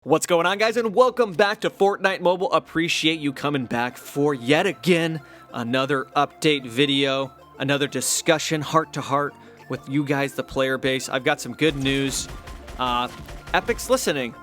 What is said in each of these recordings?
What's going on, guys, and welcome back to Fortnite Mobile. Appreciate you coming back for yet again another update video, another discussion heart to heart with you guys, the player base. I've got some good news. Epic's listening.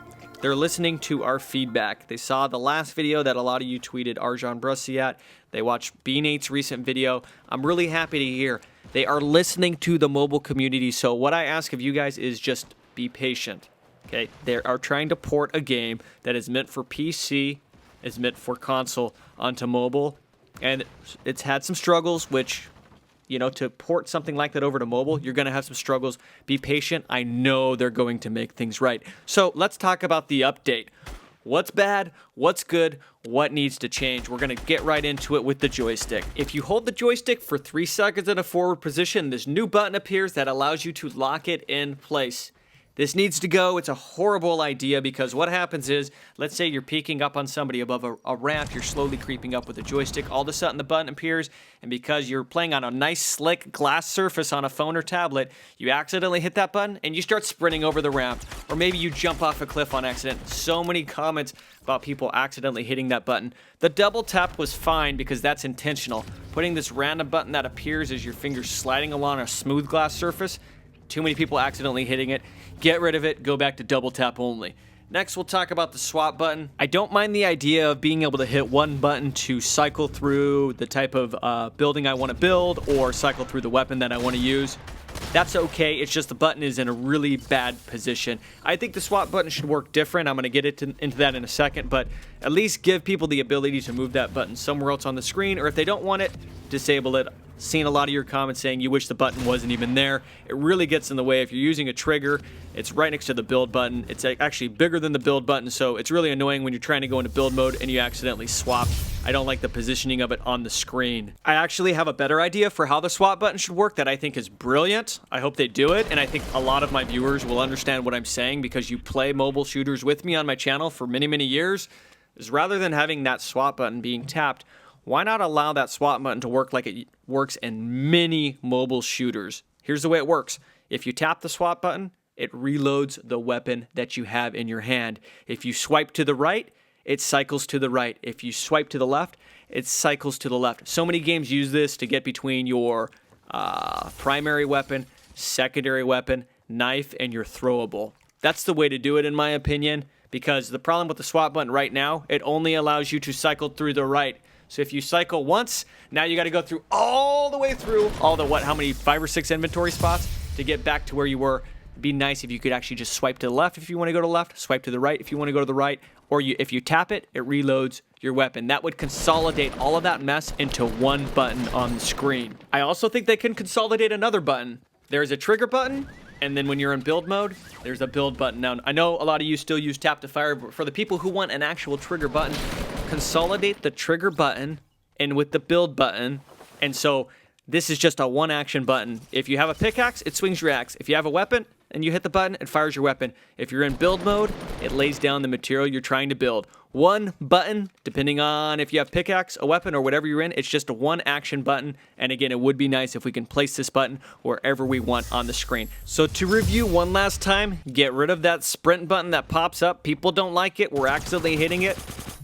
They're listening to our feedback. They saw the last video that a lot of you tweeted Arjan Brussi at. They watched B-Nate's recent video. I'm really happy to hear they are listening to the mobile community. So what I ask of you guys is just be patient. Okay, they are trying to port a game that is meant for PC, is meant for console onto mobile, and it's had some struggles, which, you know, to port something like that over to mobile, you're going to have some struggles. Be patient. I know they're going to make things right. So let's talk about the update. What's bad? What's good? What needs to change? We're going to get right into it with the joystick. If you hold the joystick for 3 seconds in a forward position, this new button appears that allows you to lock it in place. This needs to go. It's a horrible idea because what happens is, let's say you're peeking up on somebody above a ramp, you're slowly creeping up with a joystick, all of a sudden the button appears, and because you're playing on a nice slick glass surface on a phone or tablet, you accidentally hit that button and you start sprinting over the ramp, or maybe you jump off a cliff on accident. So many comments about people accidentally hitting that button. The double tap was fine because that's intentional. Putting this random button that appears as your fingers sliding along a smooth glass surface, too many people accidentally hitting it. Get rid of it. Go back to double tap only. Next, we'll talk about the swap button. I don't mind the idea of being able to hit one button to cycle through the type of building I want to build or cycle through the weapon that I want to use. That's okay. It's just the button is in a really bad position. I think the swap button should work different. I'm going to get into that in a second, but at least give people the ability to move that button somewhere else on the screen, or if they don't want it, disable it. Seen a lot of your comments saying you wish the button wasn't even there. It really gets in the way. If you're using a trigger, it's right next to the build button. It's actually bigger than the build button, so it's really annoying when you're trying to go into build mode and you accidentally swap. I don't like the positioning of it on the screen. I actually have a better idea for how the swap button should work that I think is brilliant. I hope they do it, and I think a lot of my viewers will understand what I'm saying because you play mobile shooters with me on my channel for many, many years. Is rather than having that swap button being tapped, why not allow that swap button to work like it works in many mobile shooters? Here's the way it works. If you tap the swap button, it reloads the weapon that you have in your hand. If you swipe to the right, it cycles to the right. If you swipe to the left, it cycles to the left. So many games use this to get between your primary weapon, secondary weapon, knife, and your throwable. That's the way to do it, in my opinion, because the problem with the swap button right now, it only allows you to cycle through the right. So if you cycle once, now you got to go through all the way through all the how many 5 or 6 inventory spots to get back to where you were. It'd be nice if you could actually just swipe to the left if you want to go to the left, swipe to the right if you want to go to the right, or if you tap it, it reloads your weapon. That would consolidate all of that mess into one button on the screen. I also think they can consolidate another button. There's a trigger button, and then when you're in build mode, there's a build button. Now, I know a lot of you still use tap to fire, but for the people who want an actual trigger button, consolidate the trigger button and with the build button. And so this is just a one action button. If you have a pickaxe, it swings your axe. If you have a weapon and you hit the button, it fires your weapon. If you're in build mode, it lays down the material you're trying to build. One button, depending on if you have pickaxe, a weapon, or whatever you're in, it's just a one action button. And again, it would be nice if we can place this button wherever we want on the screen. So to review one last time, get rid of that sprint button that pops up. People don't like it. We're accidentally hitting it.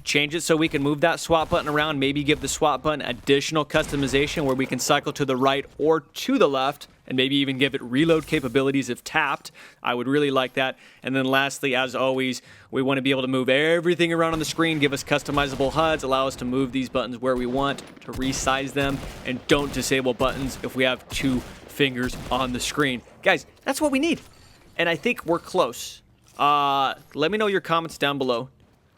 Change it so we can move that swap button around. Maybe give the swap button additional customization where we can cycle to the right or to the left, and maybe even give it reload capabilities if tapped. I would really like that. And then lastly, as always, we want to be able to move everything around on the screen, give us customizable HUDs, allow us to move these buttons where we want, to resize them, and don't disable buttons if we have 2 fingers on the screen. Guys, that's what we need. And I think we're close. Let me know your comments down below.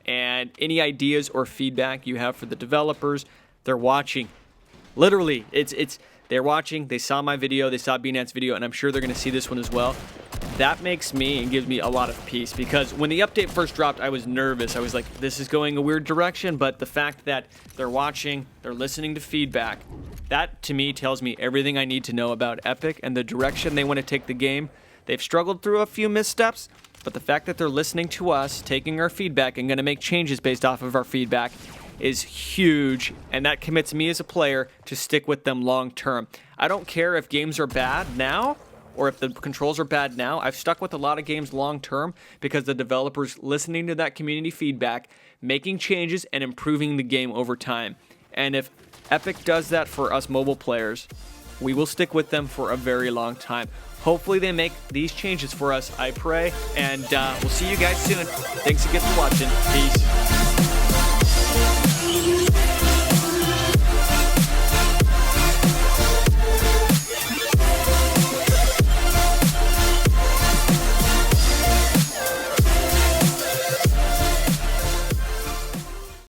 And any ideas or feedback you have for the developers. They're watching. Literally, they're watching. They saw my video. They saw B-Nat's video, and I'm sure they're going to see this one as well. That makes me and gives me a lot of peace because when the update first dropped, I was nervous. I was like, this is going a weird direction, but the fact that they're watching, they're listening to feedback, that to me tells me everything I need to know about Epic and the direction they want to take the game. They've struggled through a few missteps, but the fact that they're listening to us, taking our feedback, and going to make changes based off of our feedback is huge, and that commits me as a player to stick with them long term. I don't care if games are bad now or if the controls are bad now, I've stuck with a lot of games long term because the developers listening to that community feedback, making changes, and improving the game over time. And if Epic does that for us mobile players, we will stick with them for a very long time. Hopefully they make these changes for us, I pray, and we'll see you guys soon. Thanks again for watching. Peace.